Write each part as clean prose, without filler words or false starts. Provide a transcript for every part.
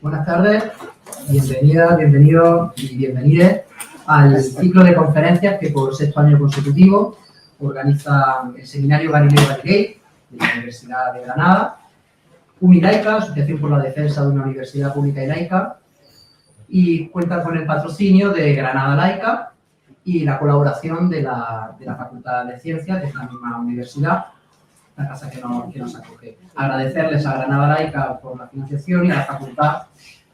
Buenas tardes, bienvenidas, bienvenidos y bienvenides al ciclo de conferencias que por sexto año consecutivo organiza el Seminario Galileo Galilei de la Universidad de Granada, Unilaica, Asociación por la Defensa de una Universidad Pública y Laica, y cuenta con el patrocinio de Granada Laica y la colaboración de la Facultad de Ciencias de esta misma universidad, la casa que nos acoge. Agradecerles a Granada Laica por la financiación y a la facultad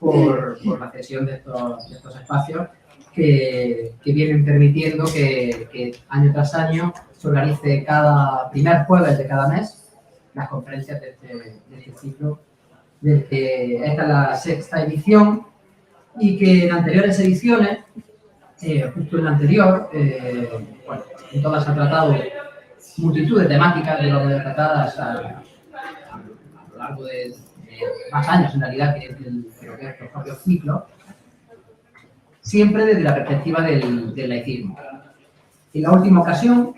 por la cesión de estos espacios que vienen permitiendo que año tras año se organice cada primer jueves de cada mes las conferencias de este ciclo. Esta es la sexta edición y que en anteriores ediciones, justo en la anterior, en todas se ha tratado multitud de temáticas de las tratadas a lo largo de más años, en realidad, que estos propios ciclos, siempre desde la perspectiva del laicismo. En la última ocasión,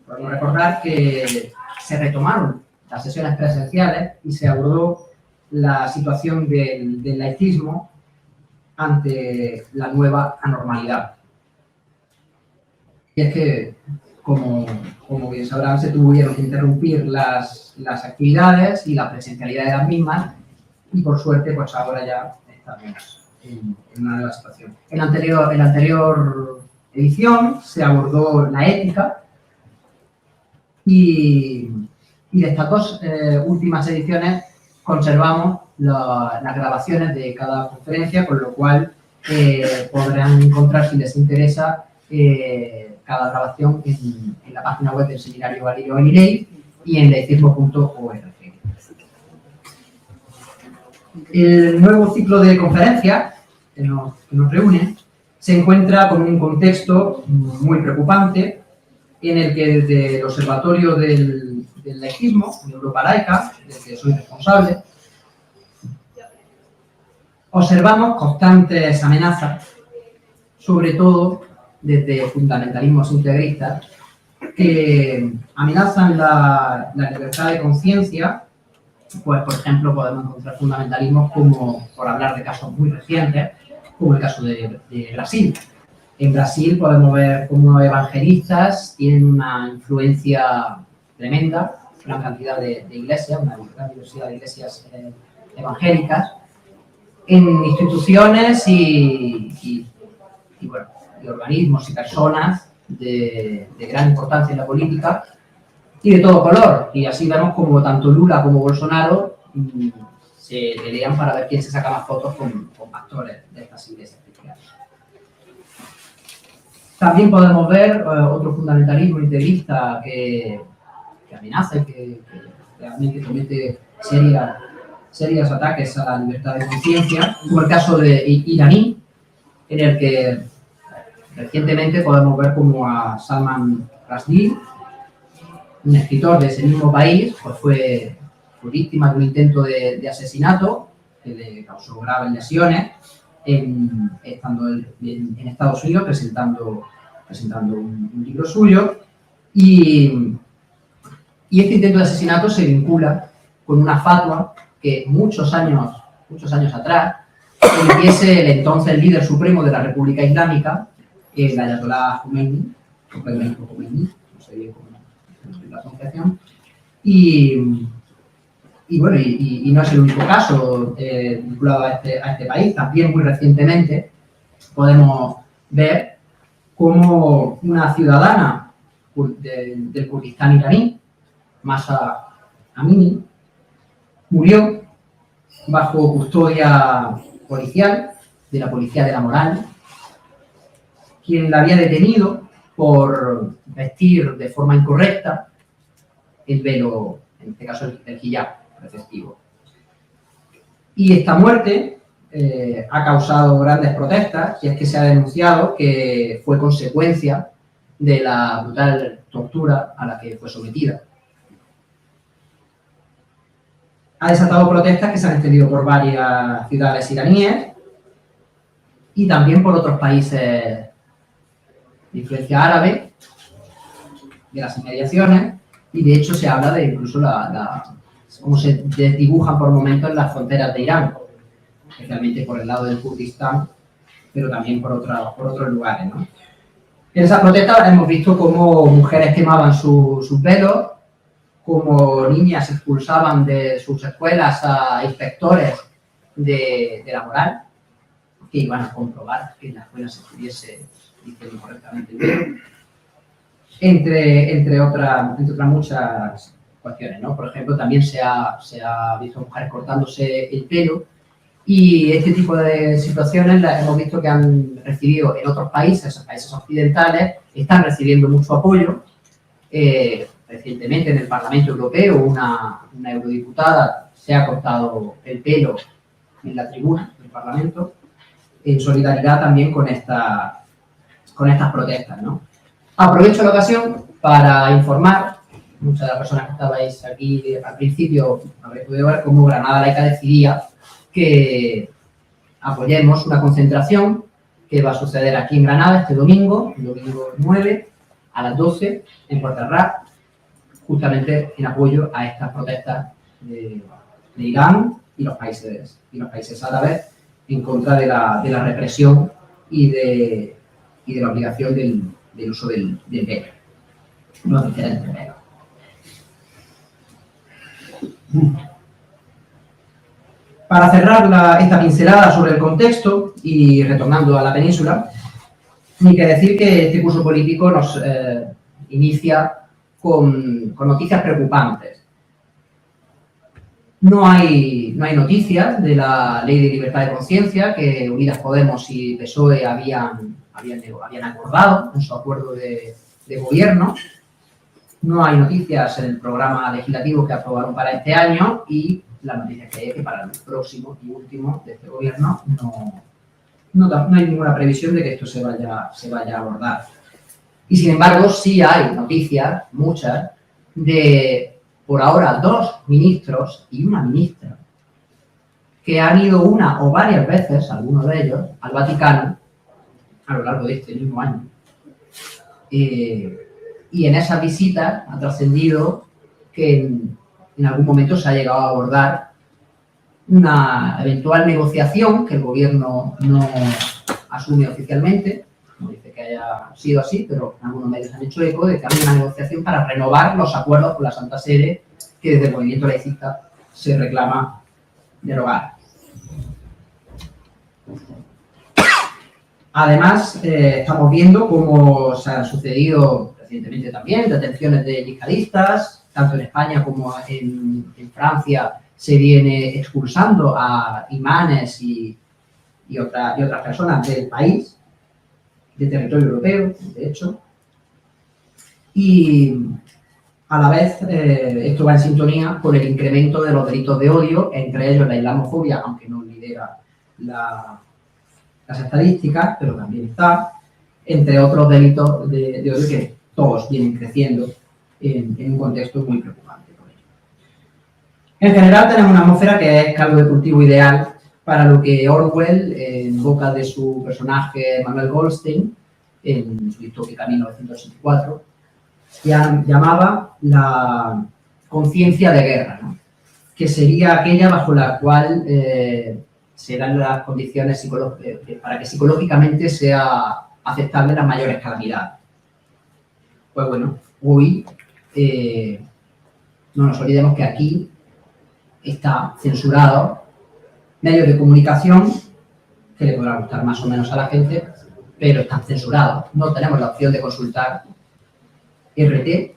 podemos recordar que se retomaron las sesiones presenciales y se abordó la situación del laicismo ante la nueva anormalidad. Y es que, como bien sabrán, se tuvieron que interrumpir las actividades y la presencialidad de las mismas y, por suerte, pues ahora ya estamos en una nueva situación. En la anterior edición se abordó la ética y de estas dos últimas ediciones conservamos las grabaciones de cada conferencia, con lo cual podrán encontrar, si les interesa, cada grabación en la página web del Seminario Galileo Galilei y en laicismo.org. El nuevo ciclo de conferencias que nos reúne se encuentra con un contexto muy preocupante en el que desde el Observatorio del Laicismo, de Europa Laica, del que soy responsable, observamos constantes amenazas, sobre todo desde fundamentalismos integristas, que amenazan la libertad de conciencia. Pues, por ejemplo, podemos encontrar fundamentalismos como, por hablar de casos muy recientes, como el caso de Brasil. En Brasil podemos ver cómo evangelistas tienen una influencia tremenda, una cantidad de iglesias, una gran diversidad de iglesias evangélicas, en instituciones y organismos y personas de gran importancia en la política y de todo color. Y así vemos como tanto Lula como Bolsonaro se pelean para ver quién se saca más fotos con pastores de estas iglesias cristianas. También podemos ver otro fundamentalismo integrista que amenaza y que realmente comete serios ataques a la libertad de conciencia, como el caso de iraní, en el que recientemente podemos ver como a Salman Rushdie, un escritor de ese mismo país, pues fue víctima de un intento de asesinato que le causó graves lesiones estando en Estados Unidos presentando un libro suyo, y este intento de asesinato se vincula con una fatwa que muchos años atrás emitiese el entonces líder supremo de la República Islámica, el Ayatollah Khomeini, no sé bien cómo es la pronunciación, y no es el único caso vinculado a este país. También muy recientemente podemos ver cómo una ciudadana del Kurdistán iraní, Mahsa Amini, murió bajo custodia policial de la policía de la moral, quien la había detenido por vestir de forma incorrecta el velo, en este caso el hijab preceptivo. Y esta muerte ha causado grandes protestas, y es que se ha denunciado que fue consecuencia de la brutal tortura a la que fue sometida. Ha desatado protestas que se han extendido por varias ciudades iraníes y también por otros países de influencia árabe, de las inmediaciones, y de hecho se habla de incluso cómo se desdibujan por momentos las fronteras de Irán. especialmente por el lado del Kurdistán, pero también por otros lugares, ¿no? En esas protestas hemos visto cómo mujeres quemaban sus velos, cómo niñas expulsaban de sus escuelas a inspectores de la moral, que iban a comprobar que en la escuela se estuviese diciendo correctamente el velo, entre otras muchas cuestiones, ¿no? Por ejemplo, también se ha visto mujeres cortándose el pelo, y este tipo de situaciones las hemos visto que han recibido en otros países occidentales, están recibiendo mucho apoyo. Recientemente en el Parlamento Europeo una eurodiputada se ha cortado el pelo en la tribuna del Parlamento, en solidaridad también con estas protestas, ¿no? Aprovecho la ocasión para informar, muchas de las personas que estabais aquí al principio habréis podido ver cómo Granada Laica decidía que apoyemos una concentración que va a suceder aquí en Granada este domingo, el domingo 9, a las 12, en Puerta Real, justamente en apoyo a estas protestas de Irán y los países árabes en contra de la represión y de la obligación del uso del velo, los diferentes velos. Para cerrar esta pincelada sobre el contexto y retornando a la península, hay que decir que este curso político nos inicia con noticias preocupantes. No hay noticias de la Ley de Libertad de Conciencia que Unidas Podemos y PSOE habían acordado en su acuerdo de gobierno. No hay noticias en el programa legislativo que aprobaron para este año, y la noticia que hay es que para el próximo y último de este gobierno no hay ninguna previsión de que esto se vaya a abordar. Y sin embargo, sí hay noticias, muchas, de por ahora 2 ministros y una ministra que han ido una o varias veces, algunos de ellos, al Vaticano a lo largo de este mismo año. Y en esas visitas ha trascendido que en algún momento se ha llegado a abordar una eventual negociación que el gobierno no asume oficialmente, no dice que haya sido así, pero algunos medios han hecho eco de que hay una negociación para renovar los acuerdos con la Santa Sede que desde el movimiento laicista se reclama derogar. Además, estamos viendo cómo se han sucedido recientemente también detenciones de yihadistas, tanto en España como en Francia se viene expulsando a imanes y otras personas del país, del territorio europeo, de hecho. Y a la vez esto va en sintonía con el incremento de los delitos de odio, entre ellos la islamofobia, aunque no lidera las estadísticas, pero también está, entre otros delitos de odio que todos vienen creciendo en un contexto muy preocupante por ello. En general tenemos una atmósfera que es caldo de cultivo ideal para lo que Orwell, en boca de su personaje Manuel Goldstein, en su distópica 1984, llamaba la conciencia de guerra, ¿no? Que sería aquella bajo la cual se dan las condiciones para que psicológicamente sea aceptable las mayores calamidades. Pues bueno, hoy no nos olvidemos que aquí está censurado medios de comunicación que le podrán gustar más o menos a la gente, pero están censurados. No tenemos la opción de consultar RT,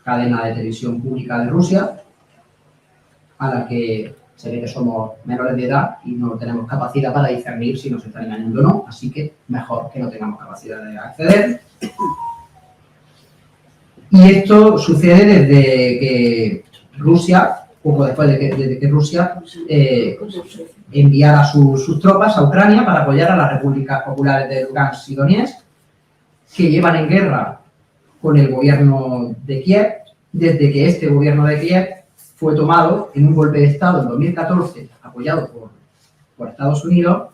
cadena de televisión pública de Rusia, a la que se ve que somos menores de edad y no tenemos capacidad para discernir si nos están engañando o no, así que mejor que no tengamos capacidad de acceder. Y esto sucede desde que Rusia, poco después de que Rusia enviara sus tropas a Ucrania para apoyar a las repúblicas populares de Lugansk y Donetsk, que llevan en guerra con el gobierno de Kiev, desde que este gobierno de Kiev fue tomado en un golpe de Estado en 2014, apoyado por Estados Unidos,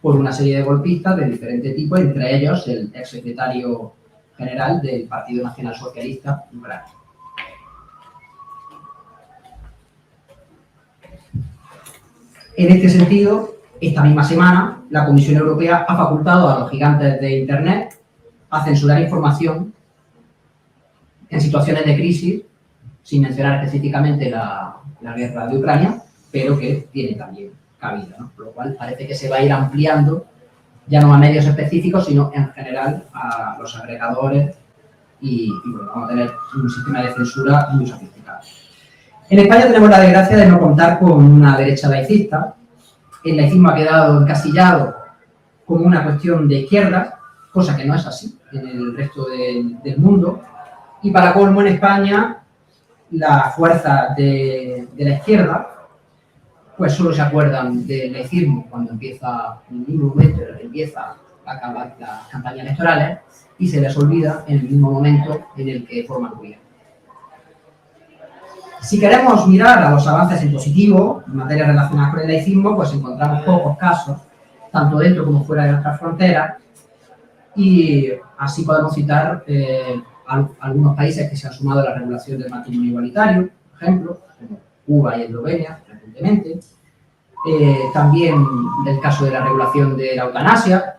por una serie de golpistas de diferente tipo, entre ellos el exsecretario general del Partido Nacional Socialista Ucraniano. En este sentido, esta misma semana, la Comisión Europea ha facultado a los gigantes de Internet a censurar información en situaciones de crisis, sin mencionar específicamente la guerra de Ucrania, pero que tiene también cabida, ¿no? Por lo cual parece que se va a ir ampliando ya no a medios específicos, sino en general a los agregadores y bueno, vamos a tener un sistema de censura muy sofisticado. En España tenemos la desgracia de no contar con una derecha laicista. El laicismo ha quedado encasillado como una cuestión de izquierdas, cosa que no es así en el resto del mundo. Y para colmo, en España, las fuerzas de la izquierda pues solo se acuerdan del laicismo cuando empieza, en el mismo momento empieza las campañas electorales y se les olvida en el mismo momento en el que forman gobierno. Si queremos mirar a los avances en positivo en materias relacionadas con el laicismo, pues encontramos pocos casos, tanto dentro como fuera de nuestras fronteras, y así podemos citar algunos países que se han sumado a la regulación del matrimonio igualitario, por ejemplo, como Cuba y Eslovenia, recientemente. También el caso de la regulación de la eutanasia,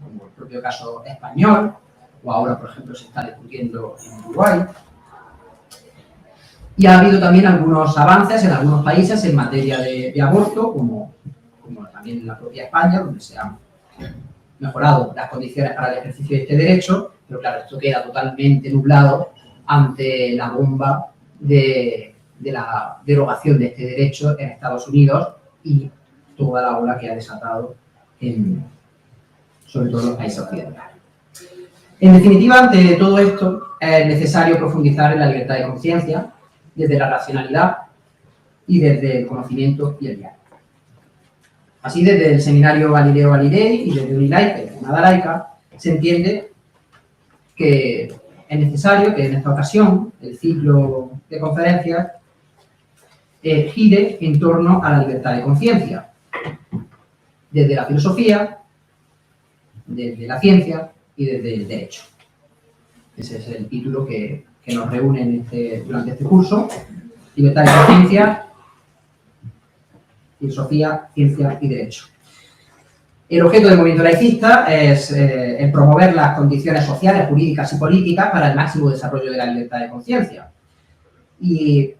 como el propio caso español, o ahora, por ejemplo, se está discutiendo en Uruguay. Y ha habido también algunos avances en algunos países en materia de aborto, como también en la propia España, donde se han mejorado las condiciones para el ejercicio de este derecho, pero claro, esto queda totalmente nublado ante la bomba de la derogación de este derecho en Estados Unidos y toda la ola que ha desatado sobre todo en los países occidentales. En definitiva, ante todo esto, es necesario profundizar en la libertad de conciencia desde la racionalidad y desde el conocimiento y el diálogo. Así, desde el seminario Galileo Galilei y desde Unilaica y Jornada Laica, se entiende que es necesario que en esta ocasión el ciclo de conferencias gire en torno a la libertad de conciencia, desde la filosofía, desde la ciencia y desde el derecho. Ese es el título que nos reúne durante este curso: libertad de conciencia, filosofía, ciencia y derecho. El objeto del movimiento laicista es el promover las condiciones sociales, jurídicas y políticas para el máximo desarrollo de la libertad de conciencia. Y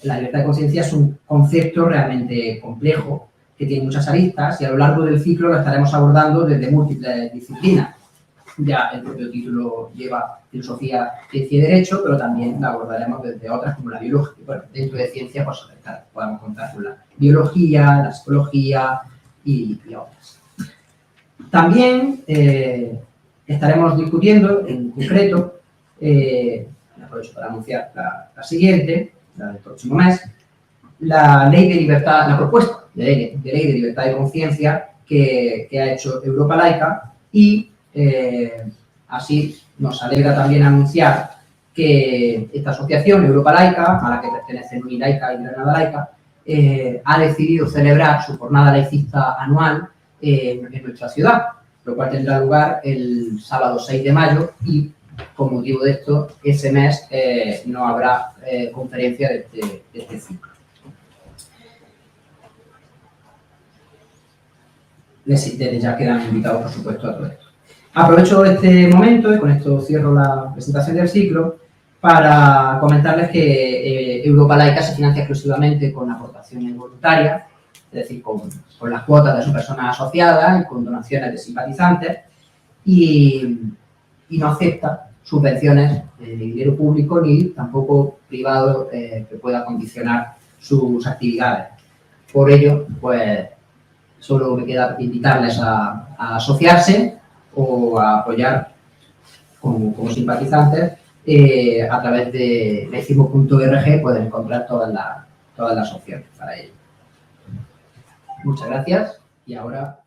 la libertad de conciencia es un concepto realmente complejo, que tiene muchas aristas, y a lo largo del ciclo lo estaremos abordando desde múltiples disciplinas. Ya el propio título lleva filosofía, ciencia y derecho, pero también la abordaremos desde otras como la biología. Bueno, dentro de ciencia pues podemos contar con la biología, la psicología y otras. También estaremos discutiendo en concreto, aprovecho para anunciar la siguiente, la del próximo mes, la ley de libertad, la propuesta de ley de libertad de conciencia que ha hecho Europa Laica, y así nos alegra también anunciar que esta asociación Europa Laica, a la que pertenecen Unilaica y Granada Laica, ha decidido celebrar su jornada laicista anual en nuestra ciudad, lo cual tendrá lugar el sábado 6 de mayo y, con motivo de esto, ese mes no habrá conferencia de este ciclo. Desde ya quedan invitados, por supuesto, a todo esto. Aprovecho este momento, y con esto cierro la presentación del ciclo, para comentarles que Europa Laica se financia exclusivamente con aportaciones voluntarias, es decir, con las cuotas de su persona asociada y con donaciones de simpatizantes, y no acepta subvenciones de dinero público ni tampoco privado que pueda condicionar sus actividades. Por ello, pues, solo me queda invitarles a asociarse o a apoyar como simpatizantes. A través de laicismo.org pueden encontrar todas las opciones para ello. Muchas gracias y ahora